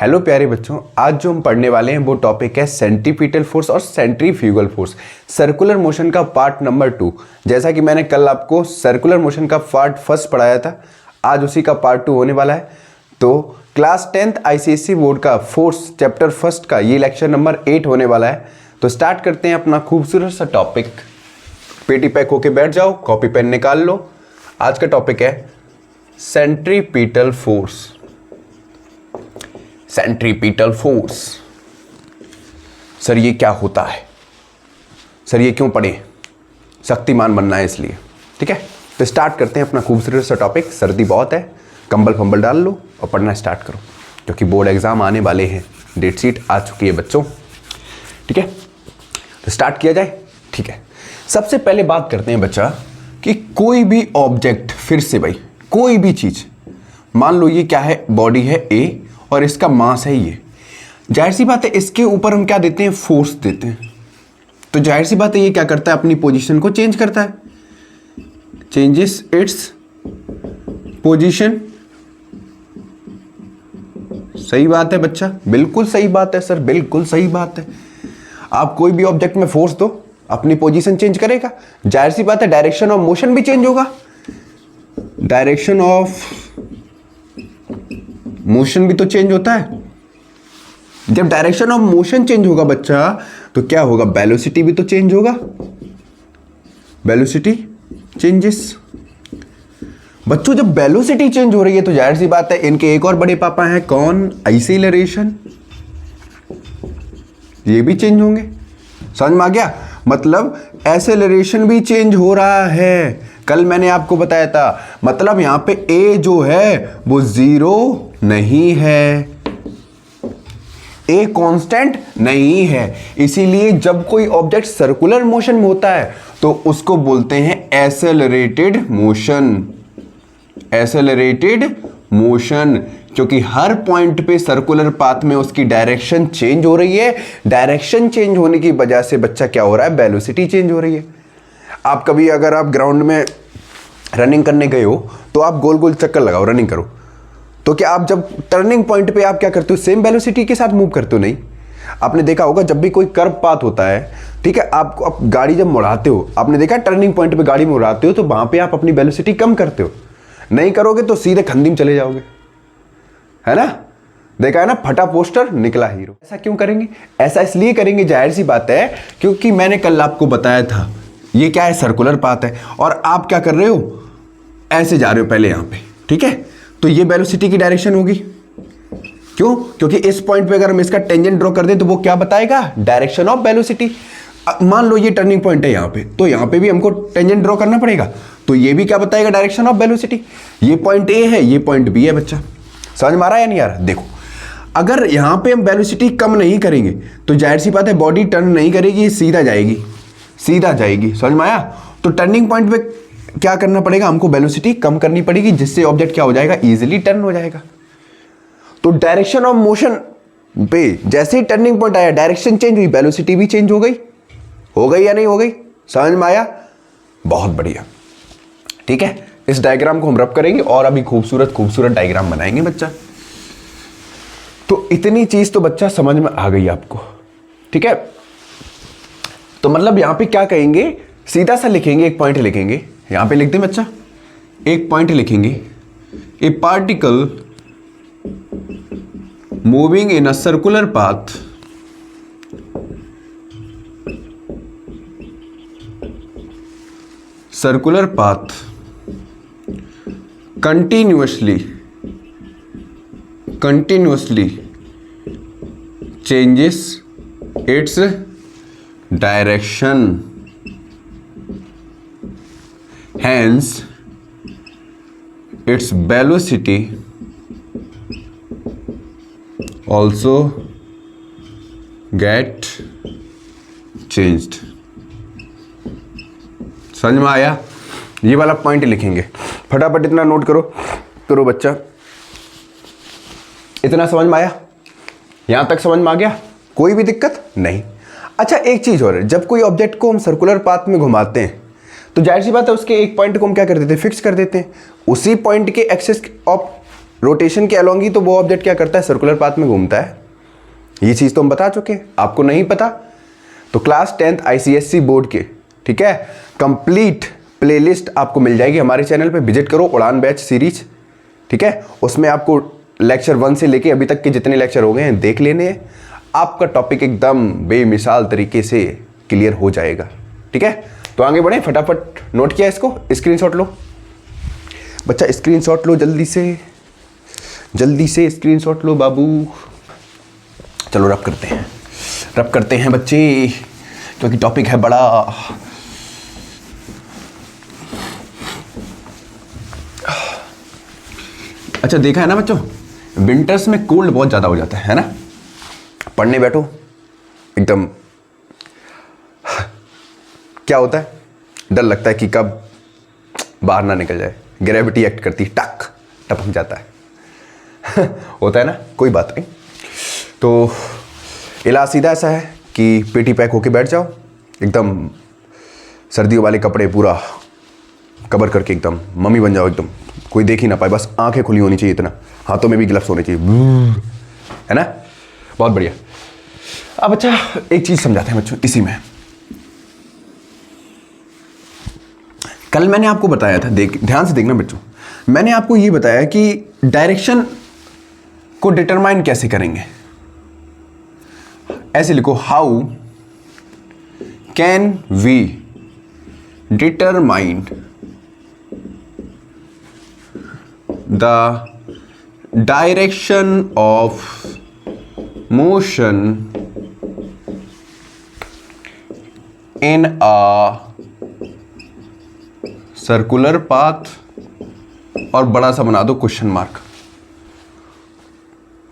Hello प्यारे बच्चों, आज जो हम पढ़ने वाले हैं वो टॉपिक है सेंट्रीपिटल फोर्स और सेंट्रीफ्यूगल फोर्स, सर्कुलर मोशन का पार्ट नंबर 2। जैसा कि मैंने कल आपको सर्कुलर मोशन का पार्ट फर्स्ट पढ़ाया था, आज उसी का पार्ट 2 होने वाला है। तो क्लास 10th आईसीएसई बोर्ड का फोर्स चैप्टर फर्स्ट का ये लेक्चर नंबर 8 होने वाला है। तो स्टार्ट करते हैं अपना खूबसूरत सा टॉपिक। पेटी पैक होके बैठ जाओ, कॉपी पेन निकाल लो। आज का टॉपिक है centripetal force. Centripetal force, sir ये क्या होता है, सर ये क्यों पढ़े, शक्तिमान बनना है इसलिए। ठीक है, तो स्टार्ट करते हैं अपना खूबसूरत सा टॉपिक। सर्दी बहुत है, कंबल फंबल डाल लो और पढ़ना स्टार्ट करो, क्योंकि बोर्ड एग्जाम आने वाले हैं। डेट शीट आ चुकी है बच्चों। ठीक है, तो स्टार्ट किया जाए। ठीक है, सबसे पहले बात करते हैं बच्चा कि कोई भी ऑब्जेक्ट, फिर से भाई कोई भी चीज, मान लो ये क्या है, बॉडी है ए और इसका मास है ये। जाहिर सी बात है इसके ऊपर हम क्या देते हैं, फोर्स देते हैं। तो जाहिर सी बात है ये क्या करता है, अपनी पोजीशन को चेंज करता है, चेंजेस इट्स पोजीशन। सही बात है बच्चा, बिल्कुल सही बात है सर, बिल्कुल सही बात है। आप कोई भी ऑब्जेक्ट में फोर्स दो, अपनी पोजीशन चेंज करेगा। जाहिर सी बात है डायरेक्शन ऑफ मोशन भी चेंज होगा, डायरेक्शन ऑफ मोशन भी तो चेंज होता है। जब डायरेक्शन ऑफ मोशन चेंज होगा बच्चा, तो क्या होगा, वेलोसिटी भी तो चेंज होगा, वेलोसिटी चेंजेस। बच्चों जब वेलोसिटी चेंज हो रही है तो जाहिर सी बात है इनके एक और बड़े पापा हैं, कौन, एक्सीलरेशन, ये भी चेंज होंगे। समझ में आ गया, मतलब एक्सेलरेशन भी चेंज हो रहा है। कल मैंने आपको बताया था, मतलब यहां पे ए जो है वो जीरो नहीं है, ए कांस्टेंट नहीं है। इसीलिए जब कोई ऑब्जेक्ट सर्कुलर मोशन में होता है तो उसको बोलते हैं एक्सेलरेटेड मोशन, एक्सेलरेटेड मोशन, क्योंकि हर पॉइंट पे सर्कुलर पाथ में उसकी डायरेक्शन चेंज हो रही है। डायरेक्शन चेंज होने की वजह से बच्चा क्या हो रहा है, वेलोसिटी चेंज हो रही है। आप कभी अगर आप ग्राउंड में रनिंग करने गए हो तो आप गोल गोल चक्कर लगाओ, रनिंग करो, तो क्या आप जब टर्निंग पॉइंट पे आप क्या करते हो, सेम वेलोसिटी के साथ मूव करते हो? नहीं। आपने देखा होगा जब भी कोई कर्व पाथ होता है, ठीक है, आप गाड़ी जब मुड़ाते हो, आपने देखा टर्निंग पॉइंट पे गाड़ी मुड़ाते हो तो वहां पे आप अपनी वेलोसिटी कम करते हो। नहीं करोगे तो सीधे खंदी में चले जाओगे, है ना। देखा है ना, फटा पोस्टर निकला हीरो। ऐसा क्यों करेंगे, ऐसा इसलिए करेंगे, जाहिर सी बात है क्योंकि मैंने कल आपको बताया था ये क्या है, सर्कुलर पाथ है, और आप क्या कर रहे हो, ऐसे जा रहे हो पहले यहां पे। ठीक है, तो ये वेलोसिटी की डायरेक्शन होगी। क्यों, क्योंकि इस पॉइंट पे अगर हम इसका टेंजेंट ड्रॉ कर दें तो वो क्या बताएगा, डायरेक्शन ऑफ वेलोसिटी। मान लो ये टर्निंग पॉइंट है यहां पे, तो यहां पे भी हमको टेंजेंट ड्रॉ करना पड़ेगा, तो ये भी क्या बताएगा, डायरेक्शन ऑफ वेलोसिटी। ये पॉइंट ए है, ये पॉइंट बी है। बच्चा समझ में आ रहा है या नहीं आ रहा? देखो, अगर यहां पे हम वेलोसिटी कम नहीं करेंगे तो जाहिर सी बात है बॉडी टर्न नहीं करेगी, सीधा जाएगी, सीधा जाएगी। समझ में आया? तो टर्निंग पॉइंट पे क्या करना पड़ेगा, हमको वेलोसिटी कम करनी पड़ेगी, जिससे ऑब्जेक्ट क्या हो जाएगा, इजीली टर्न हो जाएगा। तो डायरेक्शन ऑफ मोशन पे जैसे ही टर्निंग पॉइंट आया, डायरेक्शन चेंज हुई, वेलोसिटी भी चेंज हो गई या नहीं हो गई? समझ में आया? बहुत बढ़िया। ठीक है, इस डायग्राम को हम रब करेंगे और अभी खूबसूरत खूबसूरत डायग्राम बनाएंगे बच्चा। तो इतनी चीज तो बच्चा समझ में आ गई आपको। ठीक है, तो मतलब यहां पे क्या कहेंगे, सीधा सा लिखेंगे, एक पॉइंट लिखेंगे, यहां पे लिख दें बच्चा, एक पॉइंट लिखेंगे, ए particle moving in a circular path continuously changes its direction, hence its velocity also get changed। समझ में आया? ये वाला पॉइंट लिखेंगे, फटाफट इतना नोट करो बच्चा। इतना समझ में आया? यहां तक समझ में आ गया? कोई भी दिक्कत नहीं? अच्छा एक चीज और है, जब कोई ऑब्जेक्ट को हम सर्कुलर पाथ में घुमाते हैं तो जाहिर सी बात है उसके एक पॉइंट को हम क्या कर देते हैं, फिक्स कर देते हैं। उसी पॉइंट के एक्सिस ऑफ रोटेशन के अलोंग ही तो वो ऑब्जेक्ट क्या करता है, सर्कुलर पाथ में घूमता है। ये चीज़ तो हम बता चुके हैं, आपको नहीं पता तो क्लास 10th ICSE बोर्ड के, ठीक है, कंप्लीट प्लेलिस्ट आपको मिल जाएगी हमारे चैनल पे, विजिट करो, उड़ान बैच सीरीज, ठीक है। उसमें आपको लेक्चर 1 से लेके अभी तक के जितने लेक्चर हो गए हैं देख लेने हैं, आपका टॉपिक एकदम बेमिसाल तरीके से क्लियर हो जाएगा, ठीक है। तो आगे बढ़े, फटाफट नोट किया इसको, स्क्रीनशॉट लो बच्चा, स्क्रीनशॉट लो जल्दी से स्क्रीनशॉट लो बाबू। चलो रब करते हैं बच्चे, क्योंकि टॉपिक है बड़ा। अच्छा देखा है ना बच्चों, विंटर्स में कोल्ड बहुत ज़्यादा हो जाता है ना। पढ़ने बैठो एकदम क्या होता है, डर लगता है कि कब बाहर ना निकल जाए, ग्रेविटी एक्ट करती है, टक टपक जाता है होता है ना, कोई बात नहीं। तो इलाज सीधा ऐसा है कि पेटी पैक होके बैठ जाओ, एकदम सर्दियों वाले कपड़े पूरा कवर करके एकदम मम्मी बन जाओ, एकदम कोई देख ही ना पाए, बस आंखें खुली होनी चाहिए, इतना हाथों में भी ग्लव्स होने चाहिए, है ना, बहुत बढ़िया। अब अच्छा एक चीज समझाते हैं बच्चों इसी में। कल मैंने आपको बताया था, ध्यान से देखना बच्चों, मैंने आपको ये बताया कि डायरेक्शन को डिटरमाइन कैसे करेंगे। ऐसे लिखो, how can we determine the direction of motion in a circular path, और बड़ा सा बना दो क्वेश्चन मार्क।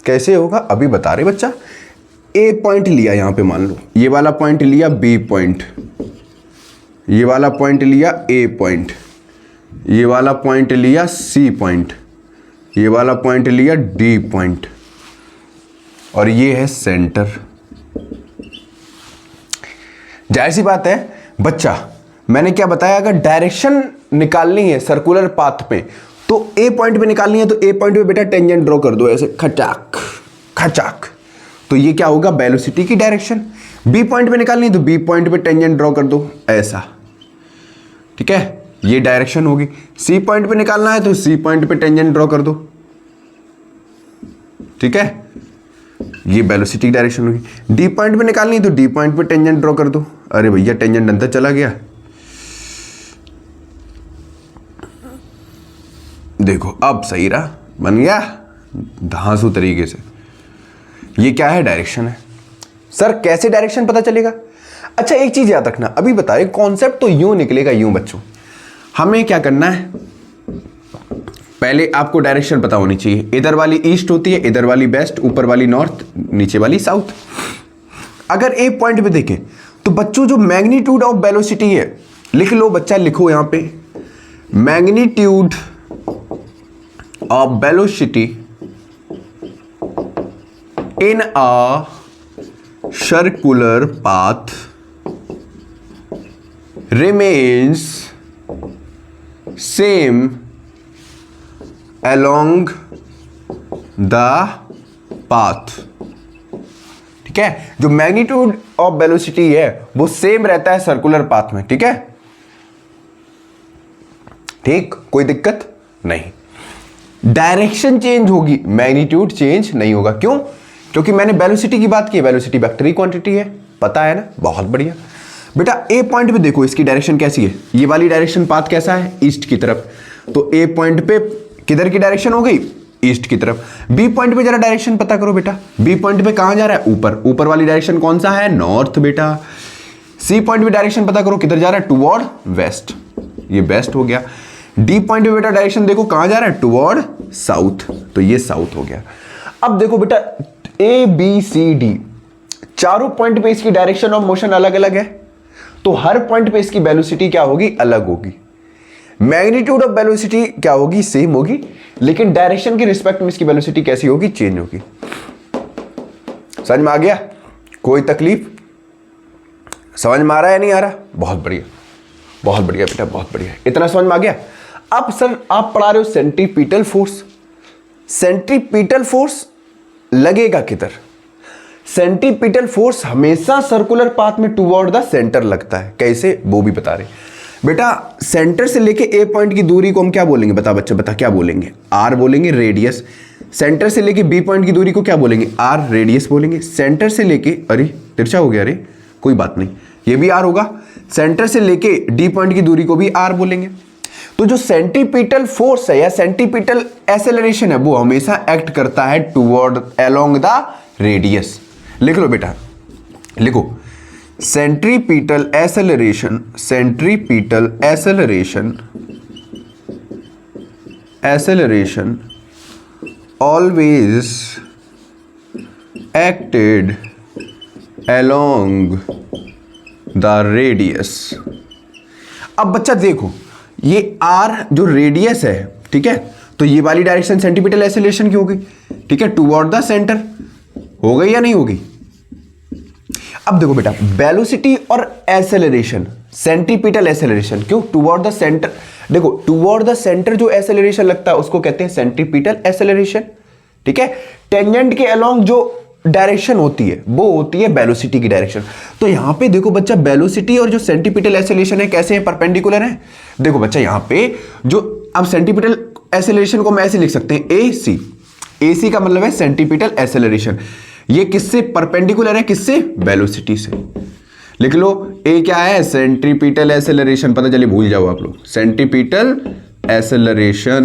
कैसे होगा अभी बता रहे बच्चा। ए पॉइंट लिया, यहां पे मान लो ये वाला पॉइंट लिया, बी पॉइंट, ये वाला पॉइंट लिया, ए पॉइंट, ये वाला पॉइंट लिया, सी पॉइंट, ये वाला पॉइंट लिया, डी पॉइंट, और ये है सेंटर। जाहिर सी बात है बच्चा, मैंने क्या बताया, अगर डायरेक्शन निकालनी है सर्कुलर पाथ पे तो ए पॉइंट पे निकालनी है, तो ए पॉइंट पे बेटा टेंजेंट ड्रॉ कर दो ऐसे खचाक खचाक, तो ये क्या होगा, वेलोसिटी की डायरेक्शन। बी पॉइंट पे निकालनी है तो बी पॉइंट पे टेंजेंट ड्रॉ कर दो ऐसा, ठीक है, ये डायरेक्शन होगी। सी पॉइंट पे निकालना है तो सी पॉइंट पे टेंजेंट ड्रॉ कर दो, ठीक है, ये वेलोसिटी की डायरेक्शन होगी। डी पॉइंट पे निकालनी है तो डी पॉइंट पे टेंजेंट ड्रॉ कर दो। अरे भैया टेंजेंट अंदर चला गया, देखो अब सही रहा, बन गया धांसू तरीके से। ये क्या है, डायरेक्शन है। सर कैसे डायरेक्शन पता चलेगा? अच्छा एक चीज याद रखना, अभी बताए कॉन्सेप्ट तो यूं निकलेगा, यूं बच्चों। हमें क्या करना है, पहले आपको डायरेक्शन पता होनी चाहिए। इधर वाली ईस्ट होती है, इधर वाली वेस्ट, ऊपर वाली नॉर्थ, नीचे वाली साउथ। अगर ए पॉइंट पे देखें तो बच्चों जो मैग्नीट्यूड ऑफ वेलोसिटी है, लिख लो बच्चा, लिखो यहां पे, magnitude of velocity in a circular path remains same along the path। ठीक है, जो मैग्नीट्यूड ऑफ वेलोसिटी है वो सेम रहता है सर्कुलर पाथ में, ठीक है, ठीक, कोई दिक्कत नहीं। डायरेक्शन चेंज होगी, मैग्नीट्यूड चेंज नहीं होगा। क्यों? क्योंकि मैंने वेलोसिटी की बात की, वेलोसिटी वेक्टरी क्वांटिटी है, पता है ना, बहुत बढ़िया। बेटा ए पॉइंट पे देखो इसकी डायरेक्शन कैसी है, ये वाली डायरेक्शन पाथ कैसा है, ईस्ट की तरफ, तो ए पॉइंट पे किधर की डायरेक्शन हो गई, ईस्ट की तरफ। बी पॉइंट पे जरा डायरेक्शन पता करो बेटा, बी पॉइंट पे कहां जा रहा है, ऊपर, ऊपर वाली डायरेक्शन कौन सा है, नॉर्थ बेटा। सी पॉइंट पे डायरेक्शन पता करो किधर जा रहा है, टुवर्ड वेस्ट, ये वेस्ट हो गया। डी पॉइंट पे बेटा डायरेक्शन देखो कहां जा रहा है, टुवर्ड साउथ, तो ये साउथ हो गया। अब देखो बेटा ए बी सी डी चारों पॉइंट पे इसकी डायरेक्शन ऑफ मोशन अलग अलग है, तो हर पॉइंट पे इसकी वेलोसिटी क्या होगी, अलग होगी। मैग्नीट्यूड ऑफ वेलोसिटी क्या होगी, सेम होगी, लेकिन डायरेक्शन के रिस्पेक्ट में इसकी वेलोसिटी कैसी होगी, चेंज होगी। समझ में आ गया? कोई तकलीफ? समझ में आ रहा है, नहीं आ रहा? बहुत बढ़िया, बहुत बढ़िया बेटा, बहुत बढ़िया, इतना समझ में आ गया। अब सर आप पढ़ा रहे हो सेंट्रीपिटल फोर्स, सेंट्रीपिटल फोर्स लगेगा किधर? सेंट्रीपिटल फोर्स हमेशा सर्कुलर पाथ में टुवर्ड द सेंटर लगता है। कैसे, वो भी बता रहे बेटा। सेंटर से लेके ए पॉइंट की दूरी को हम क्या बोलेंगे? बता बच्चे, बता क्या बोलेंगे? आर बोलेंगे, रेडियस। सेंटर से लेके बी पॉइंट की दूरी को क्या बोलेंगे? आर, रेडियस बोलेंगे। सेंटर से लेके, अरे तिरछा हो गया, अरे कोई बात नहीं, ये भी आर होगा। सेंटर से लेके डी पॉइंट की दूरी को भी आर बोलेंगे। तो जो सेंट्रीपिटल फोर्स है या सेंट्रीपिटल एक्सेलरेशन है वो हमेशा एक्ट करता है टुवर्ड अलोंग द रेडियस। लिख लो बेटा, लिखो centripetal acceleration, centripetal acceleration, acceleration always acted along the radius। अब बच्चा देखो, ये r जो रेडियस है, ठीक है, तो ये वाली डायरेक्शन सेंट्रीपिटल एक्सेलरेशन की होगी, ठीक है, टुवर्ड द सेंटर। हो गई या नहीं होगी? अब देखो बेटा, वेलोसिटी और एक्सेलरेशन, सेंट्रीपिटल एक्सेलरेशन, क्यों? Toward the centre. देखो, टुवर्ड द सेंटर जो एक्सेलरेशन लगता है उसको कहते हैं सेंट्रीपिटल एक्सेलरेशन, ठीक है। टेंजेंट के अलोंग जो डायरेक्शन होती है वो होती है वेलोसिटी की डायरेक्शन। तो यहां पे देखो बच्चा, वेलोसिटी और जो सेंट्रीपिटल एक्सेलरेशन है कैसे हैं? परपेंडिकुलर है। देखो बच्चा, यहां पे जो, अब सेंट्रीपिटल एक्सेलरेशन को हम ऐसे लिख सकते हैं, ए सी। ए सी का मतलब है सेंट्रीपिटल एक्सेलरेशन। ये किससे परपेंडिकुलर है? किससे? वेलोसिटी से। लिख लो, ए क्या है? Centripetal acceleration. पता चले भूल जाओ आप लोग, सेंट्रीपिटल एक्सेलरेशन।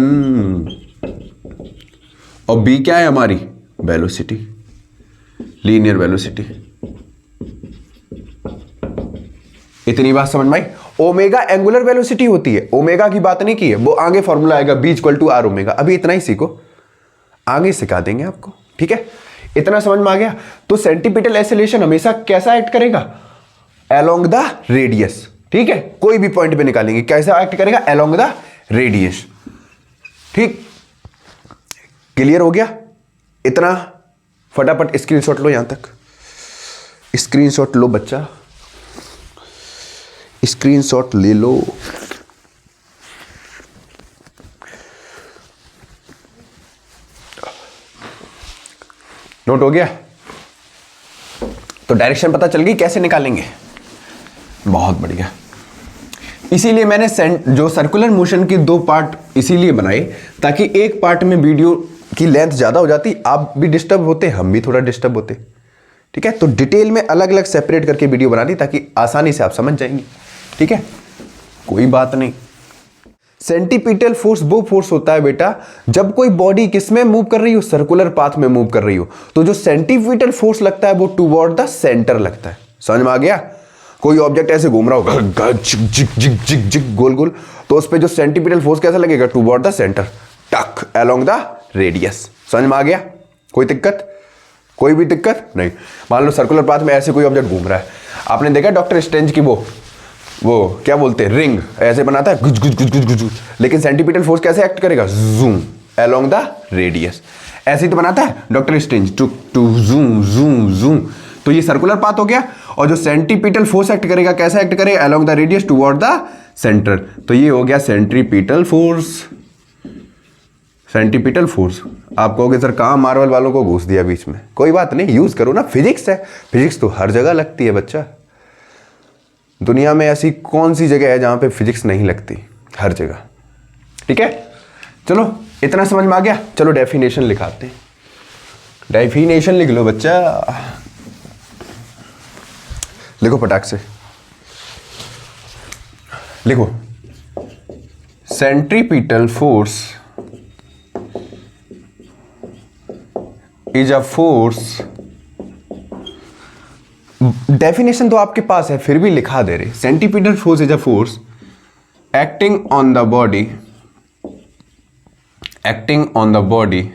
और बी क्या है हमारी? Velocity, linear velocity. इतनी बात समझ में आई? ओमेगा एंगुलर वेलोसिटी होती है, ओमेगा की बात नहीं की है, वो आगे फॉर्मूला आएगा, B equal to R omega. अभी इतना ही सीखो, आगे सिखा देंगे आपको, ठीक है। इतना समझ में आ गया? तो सेंट्रीपिटल एक्सेलरेशन हमेशा कैसा एक्ट करेगा? अलोंग द रेडियस, ठीक है। कोई भी पॉइंट पे निकालेंगे, कैसा एक्ट करेगा? अलोंग द रेडियस, ठीक। क्लियर हो गया? इतना फटाफट स्क्रीनशॉट लो, यहां तक स्क्रीनशॉट लो बच्चा, स्क्रीनशॉट ले लो। नोट हो गया? तो डायरेक्शन पता चल गई, कैसे निकालेंगे? बहुत बढ़िया। इसीलिए मैंने जो सर्कुलर मोशन के दो पार्ट इसीलिए बनाए ताकि एक पार्ट में वीडियो की लेंथ ज्यादा हो जाती, आप भी डिस्टर्ब होते, हम भी थोड़ा डिस्टर्ब होते, ठीक है। तो डिटेल में अलग अलग सेपरेट करके वीडियो बना दी ताकि आसानी से आप समझ जाएंगे, ठीक है, कोई बात नहीं। सेंट्रीपिटल फोर्स वो फोर्स होता है बेटा जब कोई बॉडी किसमें मूव कर रही हो? सर्कुलर पाथ में मूव कर रही हो। तो जो सेंट्रीपिटल फोर्स लगता है वो टुवर्ड द सेंटर लगता है। समझ में आ गया? कोई ऑब्जेक्ट ऐसे घूम रहा होगा जिक जिक जिक जिक जिक गोल गोल, तो उस पे जो सेंट्रीपिटल फोर्स कैसा लगेगा? टुवर्ड द सेंटर, टक अलोंग द रेडियस। समझ में आ गया? कोई दिक्कत? कोई भी दिक्कत नहीं। मान लो सर्कुलर पाथ में ऐसे कोई ऑब्जेक्ट घूम रहा है, आपने देखा डॉक्टर स्ट्रेंज की वो क्या बोलते हैं, रिंग ऐसे बनाता है गुज गुज गुज गुज गुज, लेकिन सेंट्रीपिटल फोर्स कैसे एक्ट करेगा? Zoom along the radius. ऐसे ही तो बनाता है डॉक्टर स्ट्रेंज, टू टू जूम जूम जूम। तो ये सर्कुलर पाथ हो गया। और जो सेंट्रीपिटल फोर्स एक्ट करेगा कैसा एक्ट करेगा? Along the radius toward the centre. तो ये हो गया सेंट्रीपिटल फोर्स। Centripetal force. आप कहोगे सर कहां मार्वल वालों को घुस दिया बीच में? कोई बात नहीं, यूज करो ना, फिजिक्स है, फिजिक्स तो हर जगह लगती है बच्चा। दुनिया में ऐसी कौन सी जगह है जहां पे फिजिक्स नहीं लगती? हर जगह, ठीक है। चलो इतना समझ में आ गया। चलो डेफिनेशन लिखाते हैं। डेफिनेशन लिख लो बच्चा, लिखो फटाक से लिखो। Centripetal force is a force. Definition तो आपके पास है फिर भी लिखा दे रहे। Centripetal force is a force acting on the body, acting on the body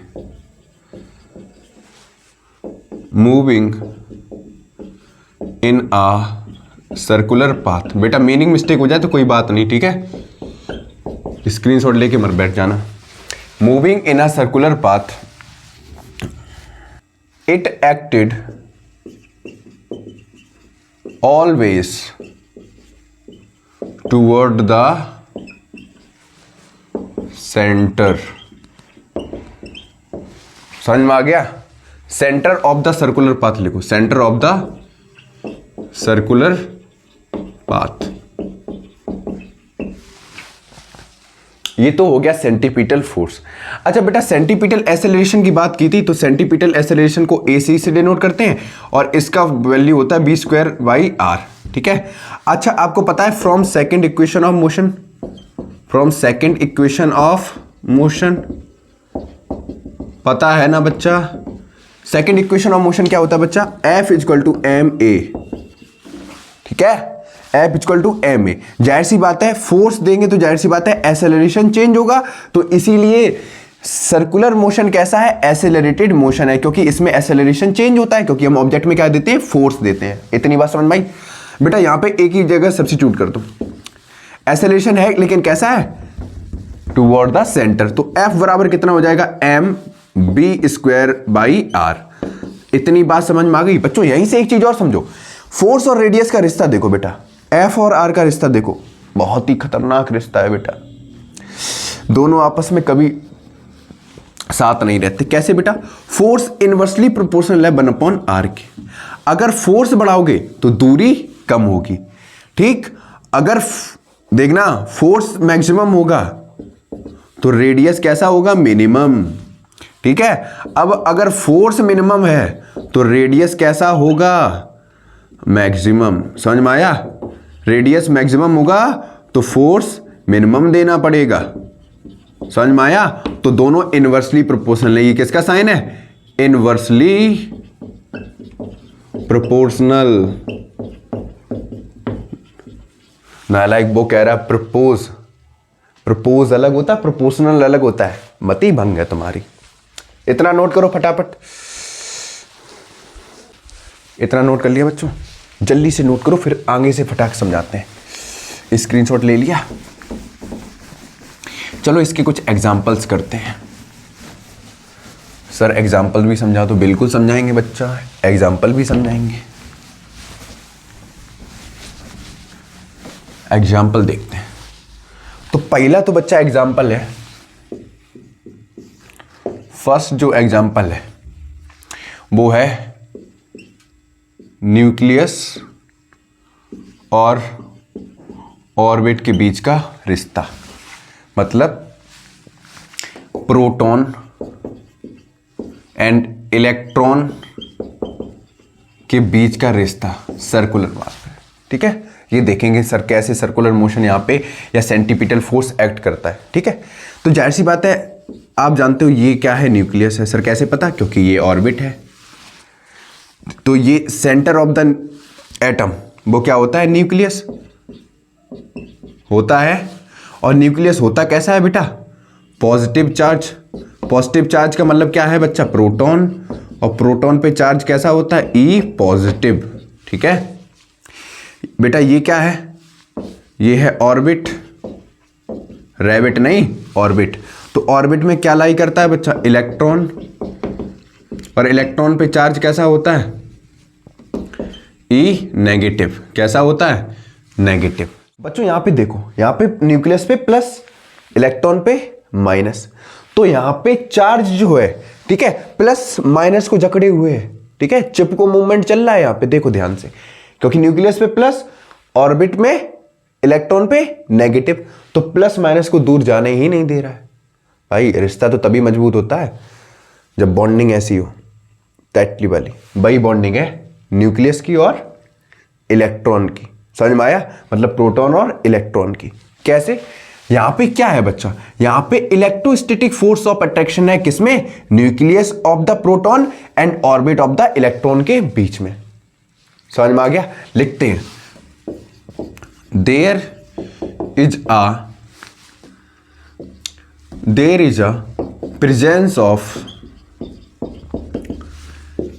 moving in a circular path. बेटा मीनिंग मिस्टेक हो जाए तो कोई बात नहीं, ठीक है, स्क्रीनशॉट लेके मत बैठ जाना। Moving in a circular path, it acted always toward the center, समझ में आ गया? Centre of the circular path लिखो, centre of the circular path. ये तो हो गया सेंटीपिटल फोर्स। अच्छा बेटा, सेंटीपिटल एक्सेलरेशन की बात की थी, तो सेंटीपिटल एक्सेलरेशन को AC से डिनोट करते हैं और इसका वैल्यू होता है b²/r। ठीक है। अच्छा, आपको पता है from second equation of motion, from second equation of motion पता है ना बच्चा? सेकंड इक्वेशन ऑफ मोशन क्या होता है बच्चा? F = ma। ठीक है, F = ma। जाहिर सी बात है, फोर्स देंगे तो जाहिर सी बात है एक्सेलरेशन चेंज होगा, तो इसीलिए सर्कुलर मोशन कैसा है? एक्सेलरेटेड मोशन है, क्योंकि इसमें एक्सेलरेशन चेंज होता है, क्योंकि हम ऑब्जेक्ट में क्या देते हैं? फोर्स देते हैं। इतनी बात समझ में आई? बेटा यहां पे एक ही जगह सब्स्टिट्यूट कर दो, एक्सेलरेशन है लेकिन कैसा है? Toward the centre. तो F बराबर कितना हो जाएगा? mb²/r। इतनी बात समझ में आ गई बच्चों? यहीं से एक चीज और समझो, फोर्स और रेडियस का रिश्ता देखो बेटा, F और R का रिश्ता देखो, बहुत ही खतरनाक रिश्ता है बेटा। दोनों आपस में कभी साथ नहीं रहते। कैसे बेटा? फोर्स इनवर्सली प्रोपोर्शनल है 1/r के। अगर फोर्स बढ़ाओगे तो दूरी कम होगी, ठीक? अगर देखना फोर्स मैक्सिमम होगा तो रेडियस कैसा होगा? मिनिमम। ठीक है। अब अगर फोर्स मिनिमम है तो रेडियस कैसा होगा? मैक्सिमम। समझ में आया? रेडियस मैक्सिमम होगा तो फोर्स मिनिमम देना पड़ेगा। समझ में आया? तो दोनों इनवर्सली प्रोपोर्शनल है। ये किसका साइन है? Inversely proportional. नालायक वो कह रहा है प्रपोज, प्रपोज अलग होता है, प्रोपोर्शनल अलग होता है। मती भंग है तुम्हारी। इतना नोट करो फटाफट। इतना नोट कर लिया बच्चों? जल्दी से नोट करो, फिर आगे से फटाक समझाते हैं। स्क्रीनशॉट ले लिया? चलो इसके कुछ एग्जाम्पल्स करते हैं। सर एग्जाम्पल भी समझा दो। बिल्कुल समझाएंगे बच्चा, एग्जाम्पल भी समझाएंगे। एग्जाम्पल देखते हैं। तो पहला तो बच्चा एग्जाम्पल है, फर्स्ट जो एग्जाम्पल है वो है न्यूक्लियस और ऑर्बिट के बीच का रिश्ता, मतलब प्रोटॉन एंड इलेक्ट्रॉन के बीच का रिश्ता सर्कुलर पाथ में। ठीक है, ये देखेंगे सर कैसे सर्कुलर मोशन यहाँ पे या सेंटीपिटल फोर्स एक्ट करता है। ठीक है, तो जाहिर सी बात है आप जानते हो ये क्या है? न्यूक्लियस है। सर कैसे पता? क्योंकि ये ऑर्बिट है, तो ये सेंटर ऑफ द एटम वो क्या होता है? न्यूक्लियस होता है। और न्यूक्लियस होता कैसा है बेटा? Positive charge. पॉजिटिव चार्ज का मतलब क्या है बच्चा? प्रोटॉन। और प्रोटॉन पे चार्ज कैसा होता है? ई पॉजिटिव। ठीक है बेटा, ये क्या है? ये है ऑर्बिट, रैबिट नहीं, ऑर्बिट। तो ऑर्बिट में क्या लाई करता है बच्चा? इलेक्ट्रॉन। और इलेक्ट्रॉन पे चार्ज कैसा होता है? ई नेगेटिव। कैसा होता है? नेगेटिव। बच्चों यहां पे देखो, यहां पे न्यूक्लियस पे प्लस, इलेक्ट्रॉन पे माइनस। तो यहां पे चार्ज जो है, ठीक है, प्लस माइनस को जकड़े हुए है। ठीक है, चिप को मूवमेंट चल रहा है यहां पे, देखो ध्यान से, क्योंकि न्यूक्लियस पे प्लस, ऑर्बिट में इलेक्ट्रॉन पे नेगेटिव, तो प्लस माइनस को दूर जाने ही नहीं दे रहा है। भाई रिश्ता तो तभी मजबूत होता है जब बॉन्डिंग ऐसी हो, टेटली वाली। वही बॉन्डिंग है न्यूक्लियस की और इलेक्ट्रॉन की। समझ में आया? मतलब प्रोटॉन और इलेक्ट्रॉन की। कैसे? यहां पे क्या है बच्चा? यहां पे इलेक्ट्रोस्टैटिक फोर्स ऑफ अट्रैक्शन है किसमें? Nucleus of the proton and orbit of the electron के बीच में। समझ में आ गया? लिखते हैं, there is a presence of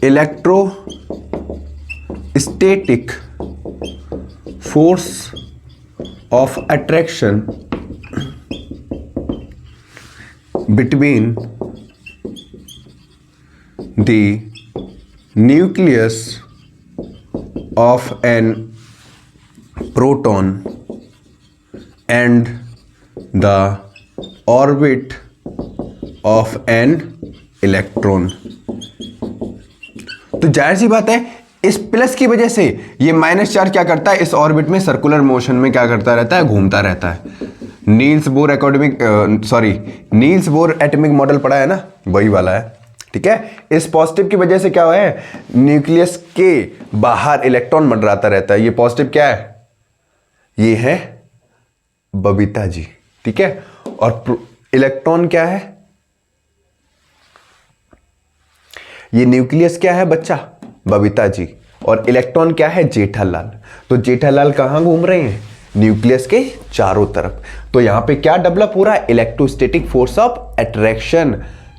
electrostatic force of attraction between the nucleus of an proton and the orbit of an electron. तो जाहिर सी बात है इस प्लस की वजह से ये माइनस चार्ज क्या करता है, इस ऑर्बिट में सर्कुलर मोशन में क्या करता रहता है, घूमता रहता है। Niels Bohr Niels Bohr atomic model पढ़ा है ना, वही वाला है। ठीक है, इस पॉजिटिव की वजह से क्या हुआ है, न्यूक्लियस के बाहर इलेक्ट्रॉन मंडराता रहता है। ये पॉजिटिव क्या है, ये है बबीता जी। ठीक है, और इलेक्ट्रॉन क्या है, ये न्यूक्लियस क्या है बच्चा, बबीता जी, और इलेक्ट्रॉन क्या है, जेठालाल। तो जेठालाल कहां घूम रहे हैं, न्यूक्लियस के चारों तरफ। तो यहां पे क्या डेवलप हो रहा है, इलेक्ट्रोस्टैटिक फोर्स ऑफ अट्रैक्शन।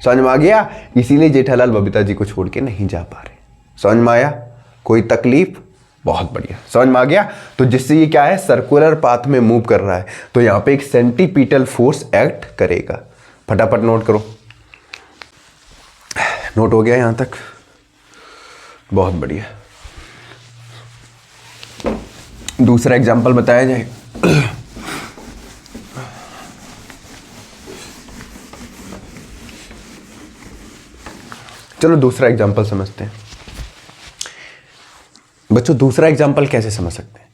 समझ में आ गया, इसीलिए जेठालाल बबीता जी को छोड़ के नहीं जा पा रहे। समझ में आया, कोई तकलीफ, बहुत बढ़िया, समझ में आ गया। तो जिससे ये क्या है, सर्कुलर पाथ में मूव कर रहा है, तो यहां पे एक सेंटीपीटल फोर्स एक्ट करेगा। फटाफट नोट करो, नोट हो गया यहां तक, बहुत बढ़िया। दूसरा एग्जांपल बताया जाए। चलो दूसरा एग्जांपल समझते हैं बच्चों। दूसरा एग्जांपल कैसे समझ सकते हैं,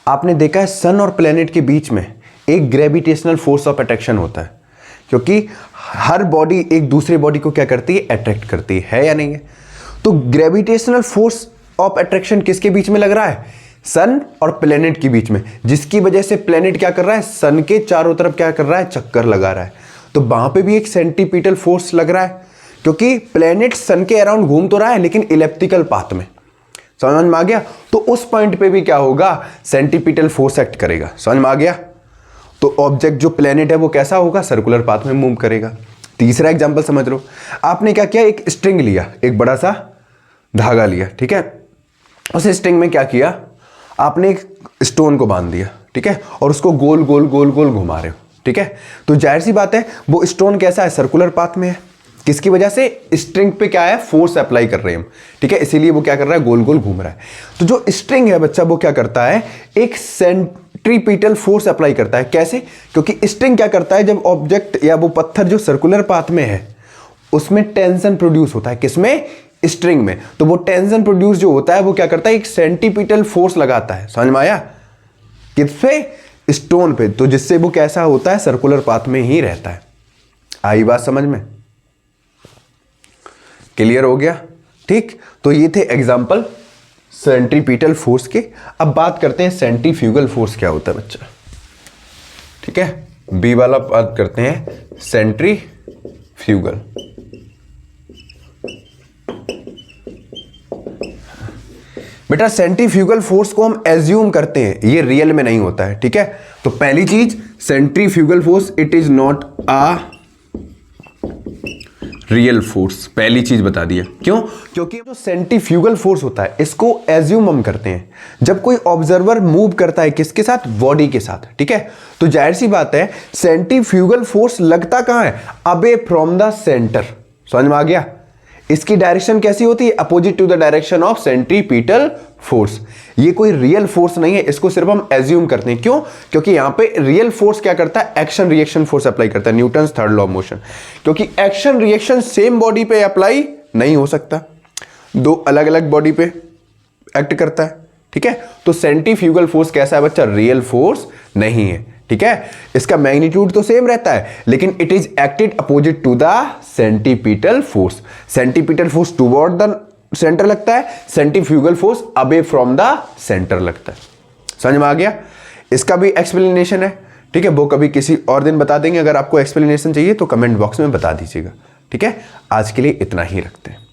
आपने देखा है सन और प्लेनेट के बीच में एक ग्रेविटेशनल फोर्स ऑफ अट्रैक्शन होता है, क्योंकि हर बॉडी एक दूसरे बॉडी को क्या करती है, अट्रैक्ट करती है या नहीं है। तो ग्रेविटेशनल फोर्स ऑफ अट्रैक्शन किसके बीच में लग रहा है, सन और प्लेनेट के बीच में, जिसकी वजह से प्लेनेट क्या कर रहा है, सन के चारों तरफ क्या कर रहा है, चक्कर लगा रहा है। तो वहां पे भी एक सेंटीपीटल फोर्स लग रहा है, क्योंकि प्लेनेट सन के अराउंड घूम तो रहा है लेकिन इलेप्टिकल पाथ में। समझ में आ गया, तो उस पॉइंट पे भी क्या होगा, सेंटीपीटल फोर्स एक्ट करेगा। समझ में आ गया, तो ऑब्जेक्ट जो प्लेनेट है वो कैसा होगा, सर्कुलर पाथ में मूव करेगा। तीसरा एग्जांपल समझ लो, आपने क्या किया, एक स्ट्रिंग लिया, एक बड़ा सा धागा लिया। ठीक है, उस स्ट्रिंग में क्या किया, आपने एक स्टोन को बांध दिया। ठीक है, और उसको गोल गोल गोल गोल घुमा रहे हो। ठीक है, तो जाहिर सी बात है वो स्टोन कैसा है, सर्कुलर पाथ में है। किसकी वजह से, स्ट्रिंग पे क्या है, फोर्स अप्लाई कर रहे हैं हम। ठीक है, इसीलिए वो क्या कर रहा है, गोल गोल घूम रहा है। तो जो स्ट्रिंग है बच्चा, वो क्या करता है, एक सेंट्रीपिटल फोर्स अप्लाई करता है। कैसे, क्योंकि स्ट्रिंग क्या करता है, जब ऑब्जेक्ट या वो पत्थर जो सर्कुलर पाथ में है उसमें टेंशन प्रोड्यूस होता है, किसमें, स्ट्रिंग में। तो वो टेंशन प्रोड्यूस जो होता है वो क्या करता है, एक सेंटीपीटल फोर्स लगाता है। समझ में आया, किस पे, स्टोन पे। तो जिससे वो कैसा होता है, सर्कुलर पाथ में ही रहता है। आई बात समझ में, क्लियर हो गया। ठीक, तो ये थे एग्जांपल सेंट्रीपिटल फोर्स के। अब बात करते हैं सेंट्रीफ्यूगल फोर्स क्या होता है बच्चा। ठीक है, बी वाला बात करते हैं, सेंट्रीफ्यूगल। बेटा सेंट्रीफ्यूगल फोर्स को हम एज्यूम करते हैं, ये रियल में नहीं होता है। ठीक है, तो पहली चीज, centrifugal force it is not a real force, पहली चीज बता दिया। क्यों, क्योंकि जो सेंट्रीफ्यूगल फोर्स होता है इसको एज्यूम हम करते हैं जब कोई ऑब्जर्वर मूव करता है, किसके साथ, बॉडी के साथ। ठीक है, तो जाहिर सी बात है सेंट्रीफ्यूगल फोर्स लगता कहां है, अवे फ्रॉम द सेंटर। समझ में आ गया, इसकी डायरेक्शन कैसी होती है, opposite to the direction of centripetal force. ये कोई रियल फोर्स नहीं है, इसको सिर्फ हम एज्यूम करते हैं। क्यों, क्योंकि यहां पे रियल फोर्स क्या करता है, एक्शन रिएक्शन फोर्स अप्लाई करता है, Newton's third law of motion. क्योंकि एक्शन रिएक्शन सेम बॉडी पे अप्लाई नहीं हो सकता, दो अलग अलग बॉडी पे एक्ट करता है। ठीक है, तो सेंट्रीफ्यूगल फोर्स कैसा है बच्चा, रियल फोर्स नहीं है। ठीक है, इसका मैग्नीट्यूड तो सेम रहता है लेकिन it is acted opposite to the centripetal force. Centripetal force toward the centre लगता है, centrifugal force away from the centre लगता है। समझ में आ गया, इसका भी एक्सप्लेनेशन है। ठीक है, वो कभी किसी और दिन बता देंगे। अगर आपको एक्सप्लेनेशन चाहिए तो कमेंट बॉक्स में बता दीजिएगा। ठीक है, आज के लिए इतना ही रखते हैं।